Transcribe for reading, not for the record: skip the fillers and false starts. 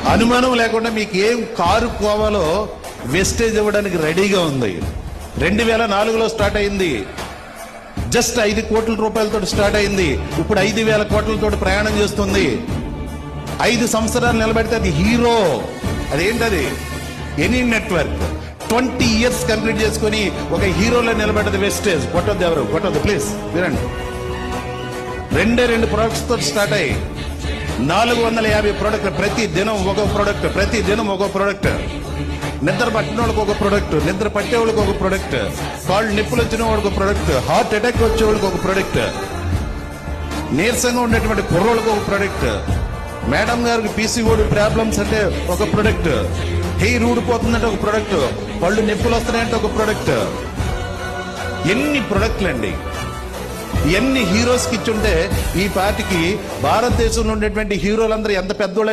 అనుమానం లేకుండా మీకు ఏం కారు కోవాలో వెస్టేజ్ ఇవ్వడానికి రెడీగా ఉంది. 2004లో స్టార్ట్ అయింది. జస్ట్ 5 కోట్ల రూపాయలతో స్టార్ట్ అయింది. ఇప్పుడు 5,000 కోట్లతో ప్రయాణం చేస్తుంది. 5 సంవత్సరాలు నిలబెడితే అది హీరో. అదేంటది? ఎనీ నెట్వర్క్ 20 ఇయర్స్ కంప్లీట్ చేసుకుని ఒక హీరోలో నిలబెట్టదు వెస్టేజ్. కొట్టద్దు, ఎవరు కొట్టద్దు ప్లీజ్ వినండి. 2 ప్రొడక్ట్స్ తో స్టార్ట్ అయ్యి 450 ప్రొడక్ట్, ప్రతి దినం ఒక ప్రొడక్ట్, ప్రతి దినం ఒక ప్రొడక్ట్. నిద్ర పట్టిన వాళ్ళకి ఒక ప్రొడక్ట్, నిద్ర పట్టే వాళ్ళకి ఒక ప్రొడక్ట్, కాళ్ళు నిప్పులు వచ్చిన వాళ్ళకి ఒక ప్రొడక్ట్, హార్ట్ అటాక్ వచ్చే వాళ్ళకి ఒక ప్రొడక్ట్, నీరసంగా ఉండేటువంటి కుర్రోళ్ళకి ఒక ప్రొడక్ట్, మేడం గారికి పీసీఓడి ప్రాబ్లమ్స్ అంటే ఒక ప్రొడక్ట్, హెయిర్ ఊడిపోతుందంటే ఒక ప్రొడక్ట్, పళ్ళు నిప్పులు వస్తున్నాయంటే ఒక ప్రొడక్ట్. ఎన్ని ప్రొడక్ట్లు అండి! ఎన్ని హీరోస్కి ఇచ్చుంటే ఈ పార్టీకి భారతదేశంలో ఉండేటువంటి హీరోలందరూ ఎంత పెద్దోళ్ళు